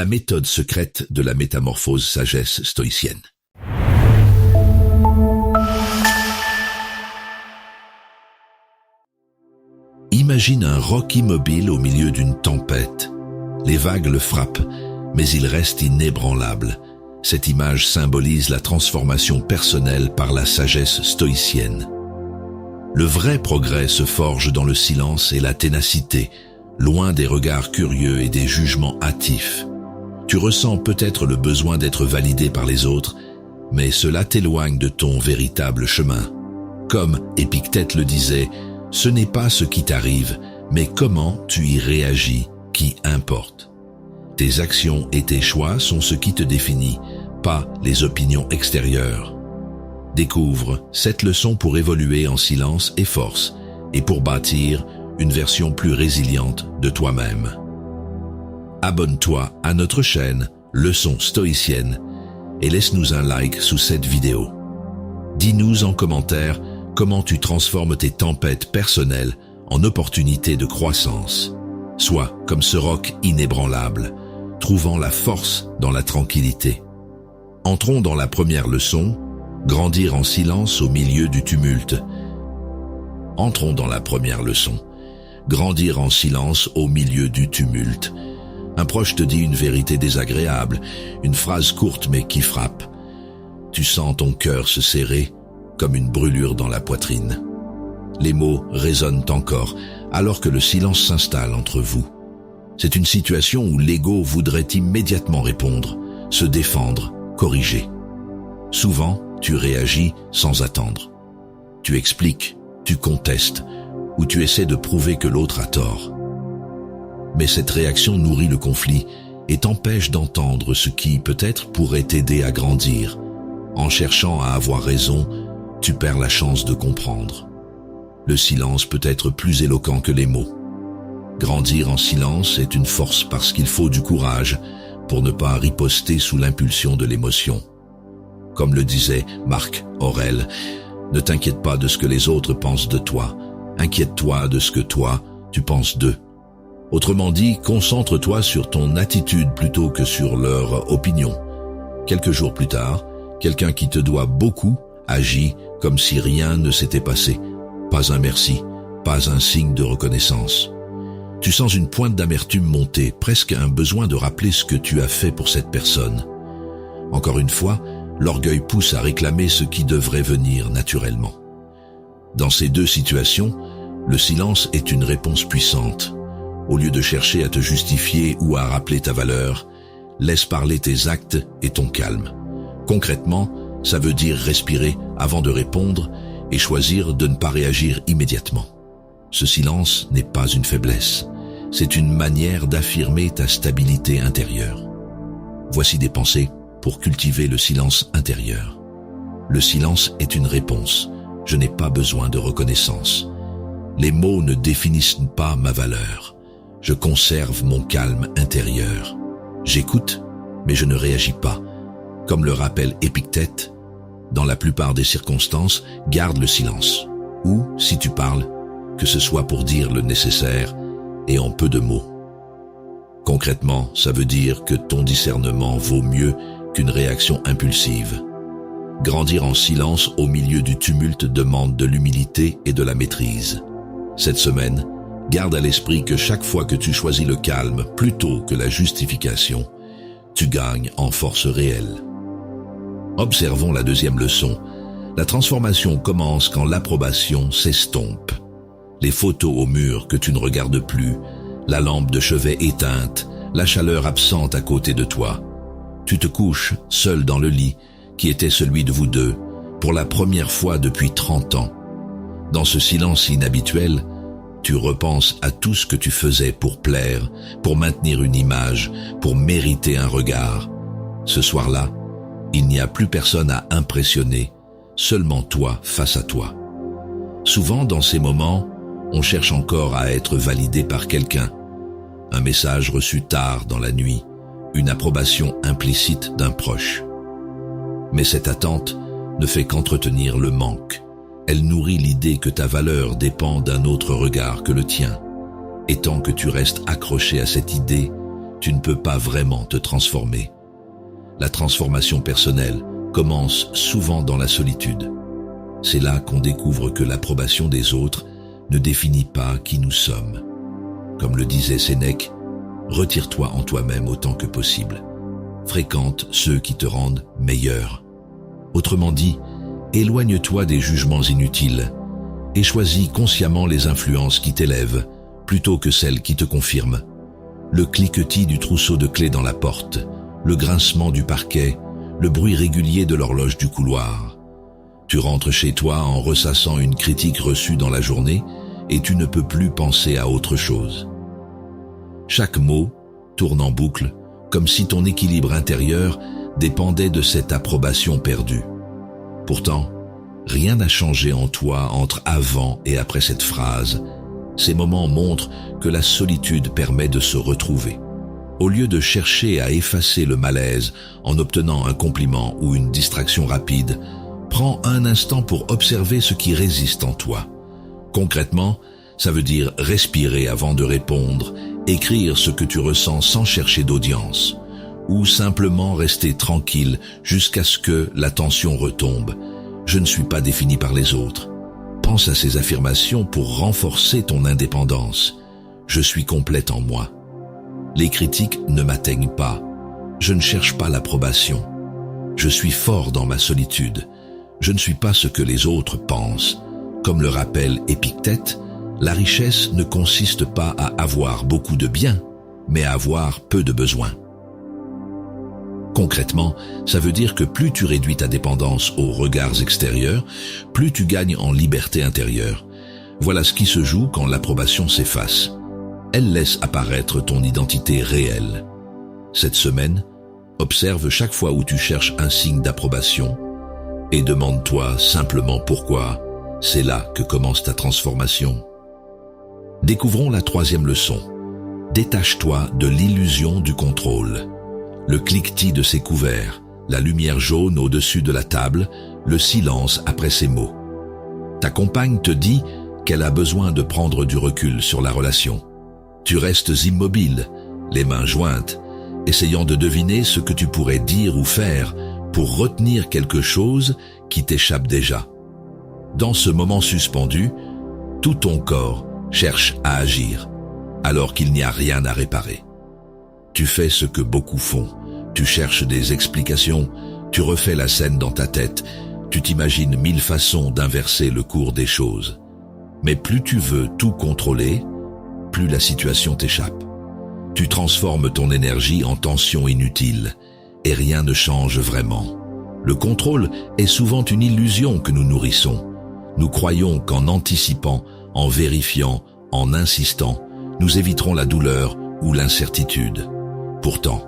la méthode secrète de la métamorphose sagesse stoïcienne. Imagine un roc immobile au milieu d'une tempête. Les vagues le frappent, mais il reste inébranlable. Cette image symbolise la transformation personnelle par la sagesse stoïcienne. Le vrai progrès se forge dans le silence et la ténacité, loin des regards curieux et des jugements hâtifs. Tu ressens peut-être le besoin d'être validé par les autres, mais cela t'éloigne de ton véritable chemin. Comme Épictète le disait, ce n'est pas ce qui t'arrive, mais comment tu y réagis qui importe. Tes actions et tes choix sont ce qui te définit, pas les opinions extérieures. Découvre cette leçon pour évoluer en silence et force, et pour bâtir une version plus résiliente de toi-même. Abonne-toi à notre chaîne Leçon stoïcienne et laisse-nous un like sous cette vidéo. Dis-nous en commentaire comment tu transformes tes tempêtes personnelles en opportunités de croissance. Sois comme ce roc inébranlable, trouvant la force dans la tranquillité. Entrons dans la première leçon, grandir en silence au milieu du tumulte. Entrons dans la première leçon, grandir en silence au milieu du tumulte. Un proche te dit une vérité désagréable, une phrase courte mais qui frappe. Tu sens ton cœur se serrer comme une brûlure dans la poitrine. Les mots résonnent encore alors que le silence s'installe entre vous. C'est une situation où l'ego voudrait immédiatement répondre, se défendre, corriger. Souvent, tu réagis sans attendre. Tu expliques, tu contestes, ou tu essaies de prouver que l'autre a tort. Mais cette réaction nourrit le conflit et t'empêche d'entendre ce qui, peut-être, pourrait t'aider à grandir. En cherchant à avoir raison, tu perds la chance de comprendre. Le silence peut être plus éloquent que les mots. Grandir en silence est une force parce qu'il faut du courage pour ne pas riposter sous l'impulsion de l'émotion. Comme le disait Marc Aurèle, ne t'inquiète pas de ce que les autres pensent de toi, inquiète-toi de ce que toi, tu penses d'eux. Autrement dit, concentre-toi sur ton attitude plutôt que sur leur opinion. Quelques jours plus tard, quelqu'un qui te doit beaucoup agit comme si rien ne s'était passé. Pas un merci, pas un signe de reconnaissance. Tu sens une pointe d'amertume monter, presque un besoin de rappeler ce que tu as fait pour cette personne. Encore une fois, l'orgueil pousse à réclamer ce qui devrait venir naturellement. Dans ces deux situations, le silence est une réponse puissante. Au lieu de chercher à te justifier ou à rappeler ta valeur, laisse parler tes actes et ton calme. Concrètement, ça veut dire respirer avant de répondre et choisir de ne pas réagir immédiatement. Ce silence n'est pas une faiblesse, c'est une manière d'affirmer ta stabilité intérieure. Voici des pensées pour cultiver le silence intérieur. Le silence est une réponse, je n'ai pas besoin de reconnaissance. Les mots ne définissent pas ma valeur, je conserve mon calme intérieur. J'écoute, mais je ne réagis pas. Comme le rappelle Épictète, dans la plupart des circonstances, garde le silence. Ou, si tu parles, que ce soit pour dire le nécessaire et en peu de mots. Concrètement, ça veut dire que ton discernement vaut mieux qu'une réaction impulsive. Grandir en silence au milieu du tumulte demande de l'humilité et de la maîtrise. Cette semaine, garde à l'esprit que chaque fois que tu choisis le calme plutôt que la justification, tu gagnes en force réelle. Observons la deuxième leçon. La transformation commence quand l'approbation s'estompe. Les photos au mur que tu ne regardes plus, la lampe de chevet éteinte, la chaleur absente à côté de toi. Tu te couches seul dans le lit, qui était celui de vous deux, pour la première fois depuis 30 ans. Dans ce silence inhabituel, tu repenses à tout ce que tu faisais pour plaire, pour maintenir une image, pour mériter un regard. Ce soir-là, il n'y a plus personne à impressionner, seulement toi face à toi. Souvent, dans ces moments, on cherche encore à être validé par quelqu'un. Un message reçu tard dans la nuit, une approbation implicite d'un proche. Mais cette attente ne fait qu'entretenir le manque. Elle nourrit l'idée que ta valeur dépend d'un autre regard que le tien. Et tant que tu restes accroché à cette idée, tu ne peux pas vraiment te transformer. La transformation personnelle commence souvent dans la solitude. C'est là qu'on découvre que l'approbation des autres ne définit pas qui nous sommes. Comme le disait Sénèque, retire-toi en toi-même autant que possible. Fréquente ceux qui te rendent meilleur. Autrement dit, éloigne-toi des jugements inutiles et choisis consciemment les influences qui t'élèvent plutôt que celles qui te confirment. Le cliquetis du trousseau de clés dans la porte, le grincement du parquet, le bruit régulier de l'horloge du couloir. Tu rentres chez toi en ressassant une critique reçue dans la journée et tu ne peux plus penser à autre chose. Chaque mot tourne en boucle, comme si ton équilibre intérieur dépendait de cette approbation perdue. Pourtant, rien n'a changé en toi entre avant et après cette phrase. Ces moments montrent que la solitude permet de se retrouver. Au lieu de chercher à effacer le malaise en obtenant un compliment ou une distraction rapide, prends un instant pour observer ce qui résiste en toi. Concrètement, ça veut dire respirer avant de répondre, écrire ce que tu ressens sans chercher d'audience, ou simplement rester tranquille jusqu'à ce que la tension retombe. Je ne suis pas défini par les autres. Pense à ces affirmations pour renforcer ton indépendance. Je suis complète en moi. Les critiques ne m'atteignent pas. Je ne cherche pas l'approbation. Je suis fort dans ma solitude. Je ne suis pas ce que les autres pensent. Comme le rappelle Épictète, la richesse ne consiste pas à avoir beaucoup de biens, mais à avoir peu de besoins. Concrètement, ça veut dire que plus tu réduis ta dépendance aux regards extérieurs, plus tu gagnes en liberté intérieure. Voilà ce qui se joue quand l'approbation s'efface. Elle laisse apparaître ton identité réelle. Cette semaine, observe chaque fois où tu cherches un signe d'approbation et demande-toi simplement pourquoi. C'est là que commence ta transformation. Découvrons la troisième leçon. Détache-toi de l'illusion du contrôle. Le cliquetis de ses couverts, la lumière jaune au-dessus de la table, le silence après ses mots. Ta compagne te dit qu'elle a besoin de prendre du recul sur la relation. Tu restes immobile, les mains jointes, essayant de deviner ce que tu pourrais dire ou faire pour retenir quelque chose qui t'échappe déjà. Dans ce moment suspendu, tout ton corps cherche à agir, alors qu'il n'y a rien à réparer. Tu fais ce que beaucoup font. Tu cherches des explications, tu refais la scène dans ta tête, tu t'imagines 1000 façons d'inverser le cours des choses. Mais plus tu veux tout contrôler, plus la situation t'échappe. Tu transformes ton énergie en tension inutile, et rien ne change vraiment. Le contrôle est souvent une illusion que nous nourrissons. Nous croyons qu'en anticipant, en vérifiant, en insistant, nous éviterons la douleur ou l'incertitude. Pourtant,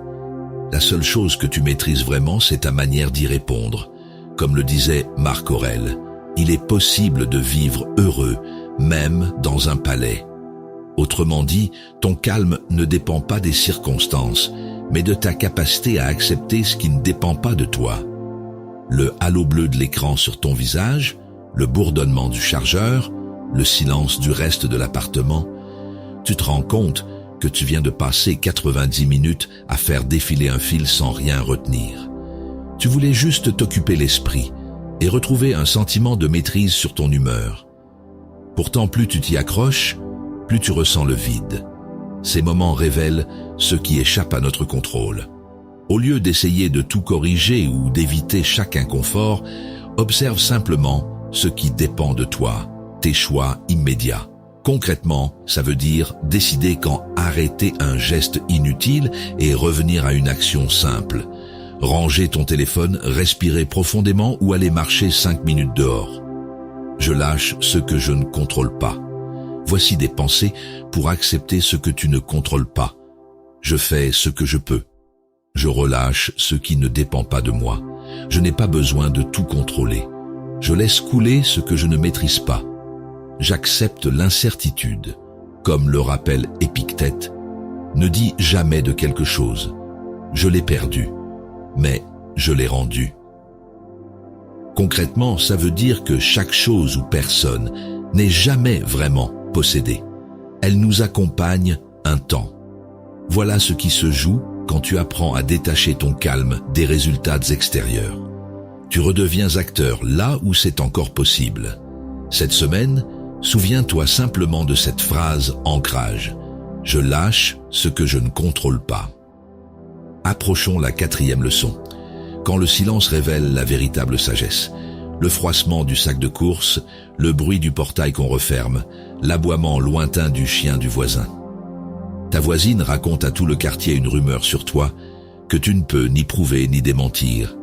la seule chose que tu maîtrises vraiment, c'est ta manière d'y répondre. Comme le disait Marc Aurèle, il est possible de vivre heureux, même dans un palais. Autrement dit, ton calme ne dépend pas des circonstances, mais de ta capacité à accepter ce qui ne dépend pas de toi. Le halo bleu de l'écran sur ton visage, le bourdonnement du chargeur, le silence du reste de l'appartement, tu te rends compte que tu viens de passer 90 minutes à faire défiler un fil sans rien retenir. Tu voulais juste t'occuper l'esprit et retrouver un sentiment de maîtrise sur ton humeur. Pourtant, plus tu t'y accroches, plus tu ressens le vide. Ces moments révèlent ce qui échappe à notre contrôle. Au lieu d'essayer de tout corriger ou d'éviter chaque inconfort, observe simplement ce qui dépend de toi, tes choix immédiats. Concrètement, ça veut dire décider quand arrêter un geste inutile et revenir à une action simple. Ranger ton téléphone, respirer profondément ou aller marcher 5 minutes dehors. Je lâche ce que je ne contrôle pas. Voici des pensées pour accepter ce que tu ne contrôles pas. Je fais ce que je peux. Je relâche ce qui ne dépend pas de moi. Je n'ai pas besoin de tout contrôler. Je laisse couler ce que je ne maîtrise pas. J'accepte l'incertitude. Comme le rappelle Épictète, ne dis jamais de quelque chose. Je l'ai perdu, mais je l'ai rendu. Concrètement, ça veut dire que chaque chose ou personne n'est jamais vraiment possédée. Elle nous accompagne un temps. Voilà ce qui se joue quand tu apprends à détacher ton calme des résultats extérieurs. Tu redeviens acteur là où c'est encore possible. Cette semaine, souviens-toi simplement de cette phrase ancrage. Je lâche ce que je ne contrôle pas. Approchons la 4e leçon. Quand le silence révèle la véritable sagesse. Le froissement du sac de course, le bruit du portail qu'on referme, l'aboiement lointain du chien du voisin. Ta voisine raconte à tout le quartier une rumeur sur toi que tu ne peux ni prouver ni démentir.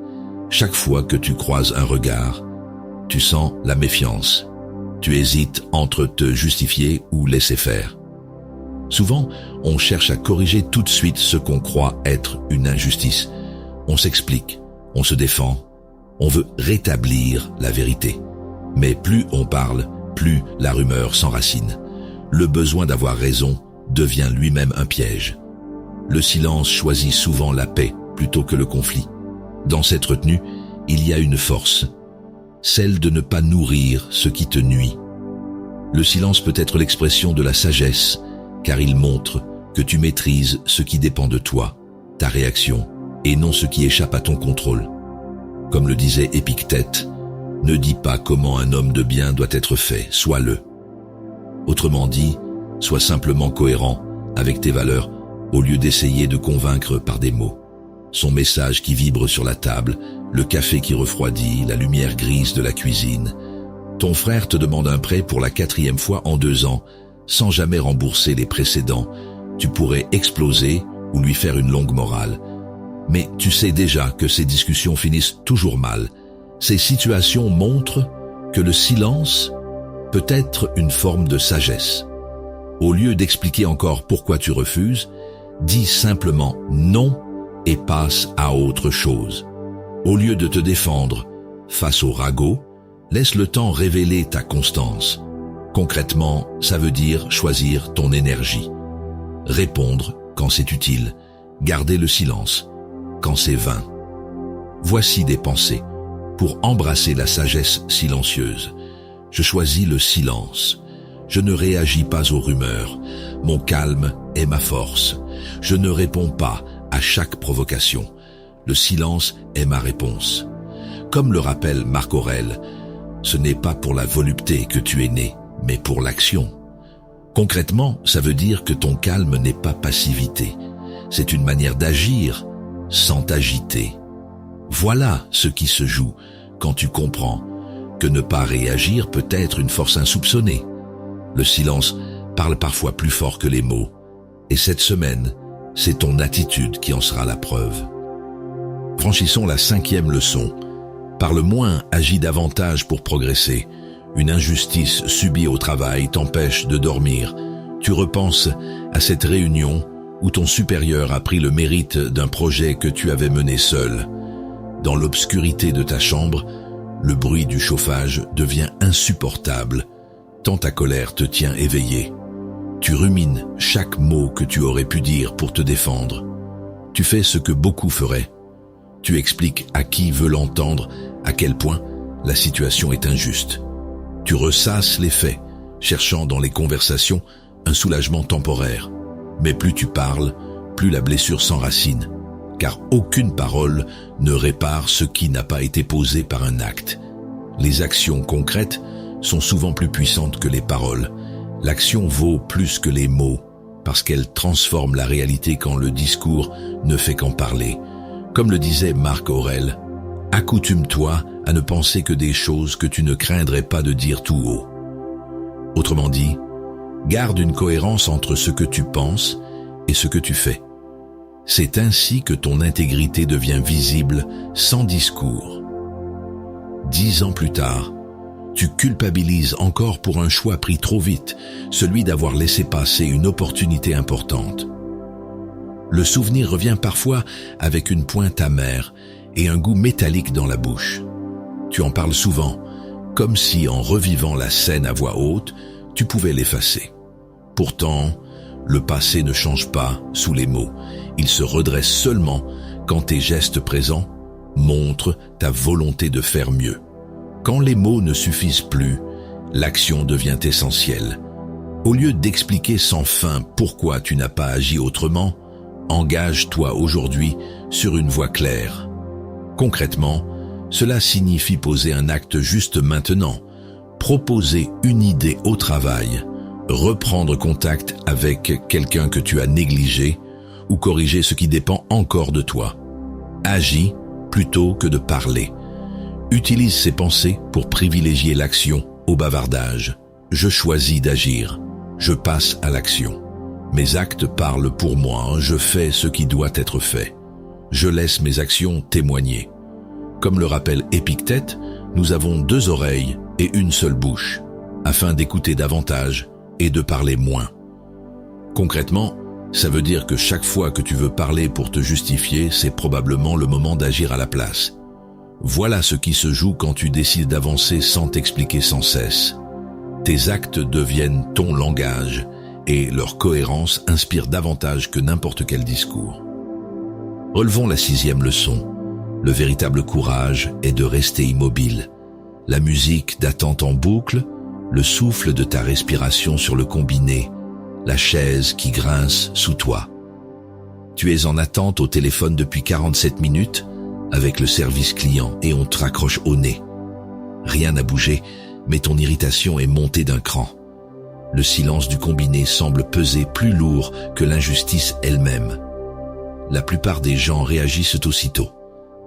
Chaque fois que tu croises un regard, tu sens la méfiance. Tu hésites entre te justifier ou laisser faire. Souvent, on cherche à corriger tout de suite ce qu'on croit être une injustice. On s'explique, on se défend, on veut rétablir la vérité. Mais plus on parle, plus la rumeur s'enracine. Le besoin d'avoir raison devient lui-même un piège. Le silence choisit souvent la paix plutôt que le conflit. Dans cette retenue, il y a une force, celle de ne pas nourrir ce qui te nuit. Le silence peut être l'expression de la sagesse, car il montre que tu maîtrises ce qui dépend de toi, ta réaction, et non ce qui échappe à ton contrôle. Comme le disait Épictète, ne dis pas comment un homme de bien doit être fait, sois-le. Autrement dit, sois simplement cohérent avec tes valeurs au lieu d'essayer de convaincre par des mots. Son message qui vibre sur la table, le café qui refroidit, la lumière grise de la cuisine. Ton frère te demande un prêt pour la 4e fois en 2 ans, sans jamais rembourser les précédents. Tu pourrais exploser ou lui faire une longue morale. Mais tu sais déjà que ces discussions finissent toujours mal. Ces situations montrent que le silence peut être une forme de sagesse. Au lieu d'expliquer encore pourquoi tu refuses, dis simplement non et passe à autre chose. Au lieu de te défendre face au ragot, laisse le temps révéler ta constance. Concrètement, ça veut dire choisir ton énergie. Répondre quand c'est utile, garder le silence quand c'est vain. Voici des pensées pour embrasser la sagesse silencieuse. Je choisis le silence. Je ne réagis pas aux rumeurs. Mon calme est ma force. Je ne réponds pas à chaque provocation. Le silence est ma réponse. Comme le rappelle Marc Aurèle, ce n'est pas pour la volupté que tu es né, mais pour l'action. Concrètement, ça veut dire que ton calme n'est pas passivité. C'est une manière d'agir sans t'agiter. Voilà ce qui se joue quand tu comprends que ne pas réagir peut être une force insoupçonnée. Le silence parle parfois plus fort que les mots. Et cette semaine, c'est ton attitude qui en sera la preuve. Franchissons la 5e leçon. Parle moins, agis davantage pour progresser. Une injustice subie au travail t'empêche de dormir. Tu repenses à cette réunion où ton supérieur a pris le mérite d'un projet que tu avais mené seul. Dans l'obscurité de ta chambre, le bruit du chauffage devient insupportable, tant ta colère te tient éveillé. Tu rumines chaque mot que tu aurais pu dire pour te défendre. Tu fais ce que beaucoup feraient. Tu expliques à qui veut l'entendre à quel point la situation est injuste. Tu ressasses les faits, cherchant dans les conversations un soulagement temporaire. Mais plus tu parles, plus la blessure s'enracine, car aucune parole ne répare ce qui n'a pas été posé par un acte. Les actions concrètes sont souvent plus puissantes que les paroles. L'action vaut plus que les mots, parce qu'elle transforme la réalité quand le discours ne fait qu'en parler. Comme le disait Marc Aurèle, « Accoutume-toi à ne penser que des choses que tu ne craindrais pas de dire tout haut. » Autrement dit, garde une cohérence entre ce que tu penses et ce que tu fais. C'est ainsi que ton intégrité devient visible sans discours. 10 ans plus tard, tu culpabilises encore pour un choix pris trop vite, celui d'avoir laissé passer une opportunité importante. Le souvenir revient parfois avec une pointe amère et un goût métallique dans la bouche. Tu en parles souvent, comme si en revivant la scène à voix haute, tu pouvais l'effacer. Pourtant, le passé ne change pas sous les mots. Il se redresse seulement quand tes gestes présents montrent ta volonté de faire mieux. Quand les mots ne suffisent plus, l'action devient essentielle. Au lieu d'expliquer sans fin pourquoi tu n'as pas agi autrement, Engage-toi aujourd'hui sur une voie claire. Concrètement, cela signifie poser un acte juste maintenant, proposer une idée au travail, reprendre contact avec quelqu'un que tu as négligé ou corriger ce qui dépend encore de toi. Agis plutôt que de parler. Utilise ces pensées pour privilégier l'action au bavardage. Je choisis d'agir. Je passe à l'action. Mes actes parlent pour moi. Je fais ce qui doit être fait. Je laisse mes actions témoigner. Comme le rappelle Épictète, nous avons 2 oreilles et une seule bouche, afin d'écouter davantage et de parler moins. Concrètement, ça veut dire que chaque fois que tu veux parler pour te justifier, c'est probablement le moment d'agir à la place. Voilà ce qui se joue quand tu décides d'avancer sans t'expliquer sans cesse. Tes actes deviennent ton langage et leur cohérence inspire davantage que n'importe quel discours. Relevons la 6e leçon. Le véritable courage est de rester immobile. La musique d'attente en boucle, le souffle de ta respiration sur le combiné, la chaise qui grince sous toi. Tu es en attente au téléphone depuis 47 minutes avec le service client et on te raccroche au nez. Rien n'a bougé, mais ton irritation est montée d'un cran. Le silence du combiné semble peser plus lourd que l'injustice elle-même. La plupart des gens réagissent aussitôt.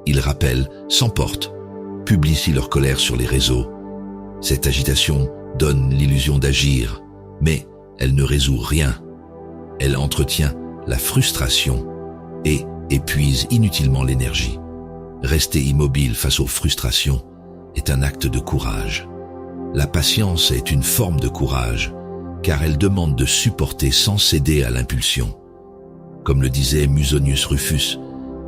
Ils rappellent, s'emportent, publicient leur colère sur les réseaux. Cette agitation donne l'illusion d'agir, mais elle ne résout rien. Elle entretient la frustration et épuise inutilement l'énergie. Rester immobile face aux frustrations est un acte de courage. La patience est une forme de courage, car elle demande de supporter sans céder à l'impulsion. Comme le disait Musonius Rufus,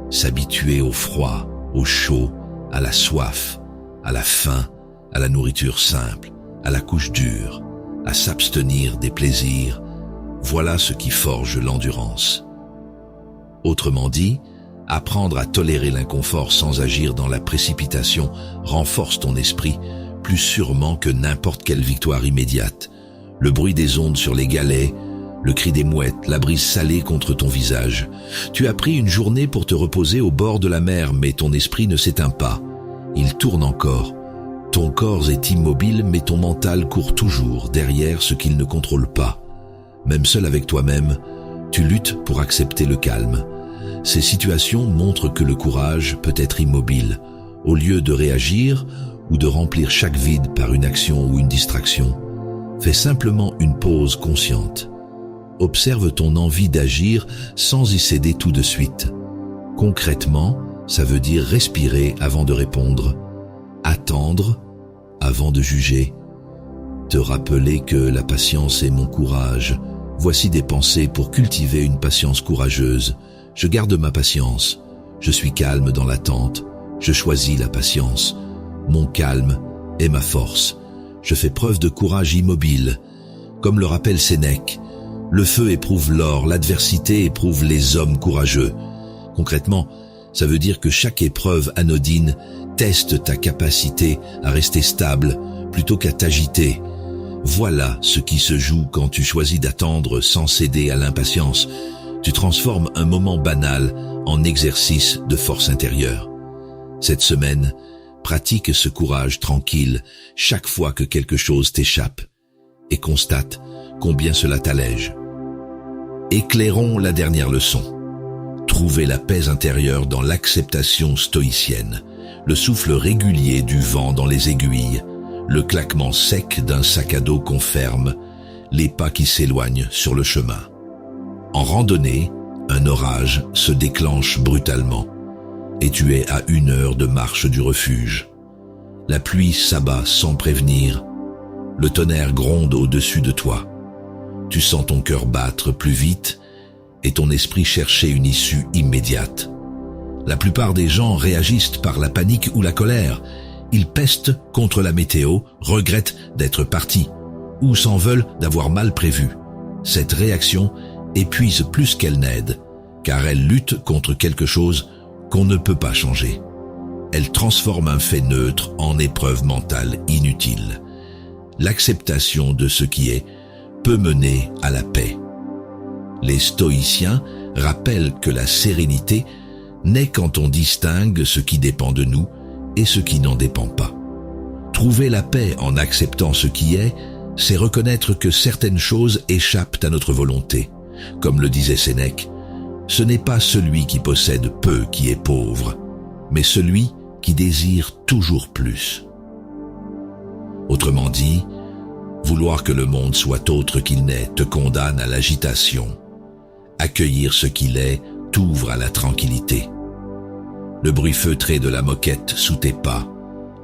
s'habituer au froid, au chaud, à la soif, à la faim, à la nourriture simple, à la couche dure, à s'abstenir des plaisirs, voilà ce qui forge l'endurance. Autrement dit, apprendre à tolérer l'inconfort sans agir dans la précipitation renforce ton esprit plus sûrement que n'importe quelle victoire immédiate. Le bruit des ondes sur les galets, le cri des mouettes, la brise salée contre ton visage. Tu as pris une journée pour te reposer au bord de la mer, mais ton esprit ne s'éteint pas. Il tourne encore. Ton corps est immobile, mais ton mental court toujours derrière ce qu'il ne contrôle pas. Même seul avec toi-même, tu luttes pour accepter le calme. Ces situations montrent que le courage peut être immobile. Au lieu de réagir ou de remplir chaque vide par une action ou une distraction, fais simplement une pause consciente. Observe ton envie d'agir sans y céder tout de suite. Concrètement, ça veut dire respirer avant de répondre, attendre avant de juger, te rappeler que la patience est mon courage. Voici des pensées pour cultiver une patience courageuse. Je garde ma patience. Je suis calme dans l'attente. Je choisis la patience. Mon calme est ma force. Je fais preuve de courage immobile. Comme le rappelle Sénèque, le feu éprouve l'or, l'adversité éprouve les hommes courageux. Concrètement, ça veut dire que chaque épreuve anodine teste ta capacité à rester stable plutôt qu'à t'agiter. Voilà ce qui se joue quand tu choisis d'attendre sans céder à l'impatience. Tu transformes un moment banal en exercice de force intérieure. Cette semaine, pratique ce courage tranquille chaque fois que quelque chose t'échappe et constate combien cela t'allège. Éclairons la dernière leçon. Trouver la paix intérieure dans l'acceptation stoïcienne, le souffle régulier du vent dans les aiguilles, le claquement sec d'un sac à dos qu'on ferme, les pas qui s'éloignent sur le chemin. En randonnée, un orage se déclenche brutalement et tu es à 1 heure de marche du refuge. La pluie s'abat sans prévenir, le tonnerre gronde au-dessus de toi. Tu sens ton cœur battre plus vite et ton esprit chercher une issue immédiate. La plupart des gens réagissent par la panique ou la colère. Ils pestent contre la météo, regrettent d'être partis ou s'en veulent d'avoir mal prévu. Cette réaction épuise plus qu'elle n'aide, car elle lutte contre quelque chose qu'on ne peut pas changer. Elle transforme un fait neutre en épreuve mentale inutile. L'acceptation de ce qui est peut mener à la paix. Les stoïciens rappelle que la sérénité naît quand on distingue ce qui dépend de nous et ce qui n'en dépend pas. Trouver la paix en acceptant ce qui est, c'est reconnaître que certaines choses échappent à notre volonté. Comme le disait Sénèque, ce n'est pas celui qui possède peu qui est pauvre, mais celui qui désire toujours plus. Autrement dit, vouloir que le monde soit autre qu'il n'est te condamne à l'agitation. Accueillir ce qu'il est t'ouvre à la tranquillité. Le bruit feutré de la moquette sous tes pas,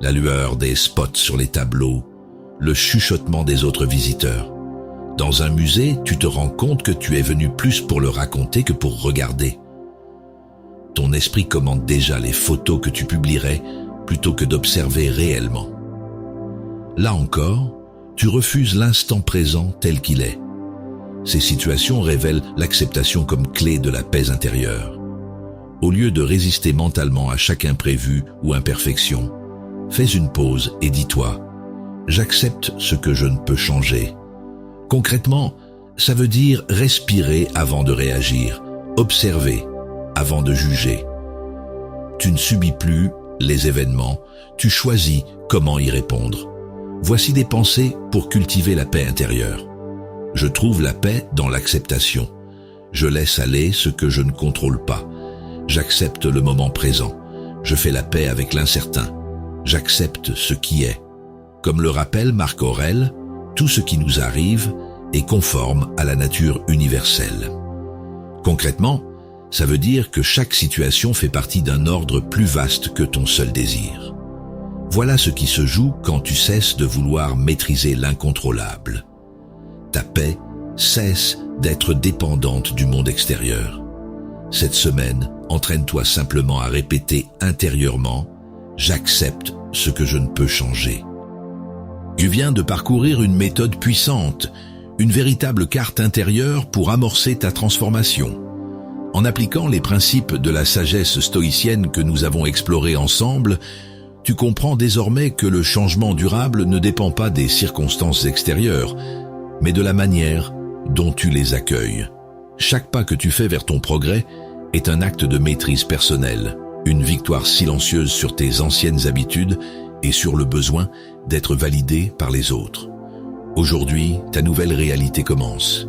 la lueur des spots sur les tableaux, le chuchotement des autres visiteurs. Dans un musée, tu te rends compte que tu es venu plus pour le raconter que pour regarder. Ton esprit commande déjà les photos que tu publierais plutôt que d'observer réellement. Là encore, tu refuses l'instant présent tel qu'il est. Ces situations révèlent l'acceptation comme clé de la paix intérieure. Au lieu de résister mentalement à chaque imprévu ou imperfection, fais une pause et dis-toi « J'accepte ce que je ne peux changer ». Concrètement, ça veut dire respirer avant de réagir, observer avant de juger. Tu ne subis plus les événements, tu choisis comment y répondre. Voici des pensées pour cultiver la paix intérieure. Je trouve la paix dans l'acceptation. Je laisse aller ce que je ne contrôle pas. J'accepte le moment présent. Je fais la paix avec l'incertain. J'accepte ce qui est. Comme le rappelle Marc Aurèle, tout ce qui nous arrive est conforme à la nature universelle. Concrètement, ça veut dire que chaque situation fait partie d'un ordre plus vaste que ton seul désir. Voilà ce qui se joue quand tu cesses de vouloir maîtriser l'incontrôlable. Ta paix cesse d'être dépendante du monde extérieur. Cette semaine, entraîne-toi simplement à répéter intérieurement « J'accepte ce que je ne peux changer ». Tu viens de parcourir une méthode puissante, une véritable carte intérieure pour amorcer ta transformation. En appliquant les principes de la sagesse stoïcienne que nous avons explorés ensemble, tu comprends désormais que le changement durable ne dépend pas des circonstances extérieures, mais de la manière dont tu les accueilles. Chaque pas que tu fais vers ton progrès est un acte de maîtrise personnelle, une victoire silencieuse sur tes anciennes habitudes et sur le besoin d'être validé par les autres. Aujourd'hui, ta nouvelle réalité commence,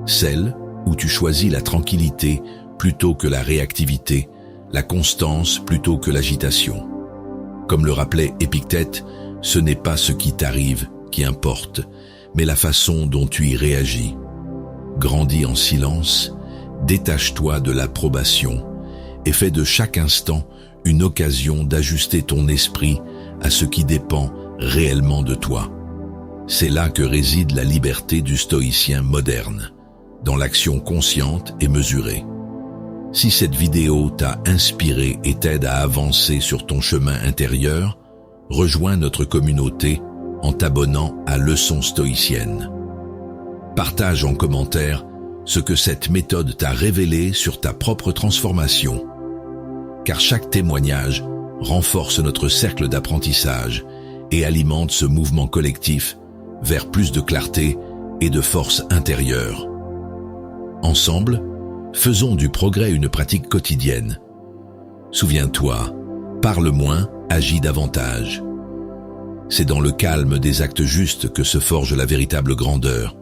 celle où tu choisis la tranquillité plutôt que la réactivité, la constance plutôt que l'agitation. Comme le rappelait Épictète, ce n'est pas ce qui t'arrive qui importe, mais la façon dont tu y réagis. Grandis en silence, détache-toi de l'approbation et fais de chaque instant une occasion d'ajuster ton esprit à ce qui dépend réellement de toi. C'est là que réside la liberté du stoïcien moderne, dans l'action consciente et mesurée. Si cette vidéo t'a inspiré et t'aide à avancer sur ton chemin intérieur, rejoins notre communauté en t'abonnant à Leçons stoïciennes. Partage en commentaire ce que cette méthode t'a révélé sur ta propre transformation, car chaque témoignage renforce notre cercle d'apprentissage et alimente ce mouvement collectif vers plus de clarté et de force intérieure. Ensemble, faisons du progrès une pratique quotidienne. Souviens-toi, parle moins, agis davantage. C'est dans le calme des actes justes que se forge la véritable grandeur.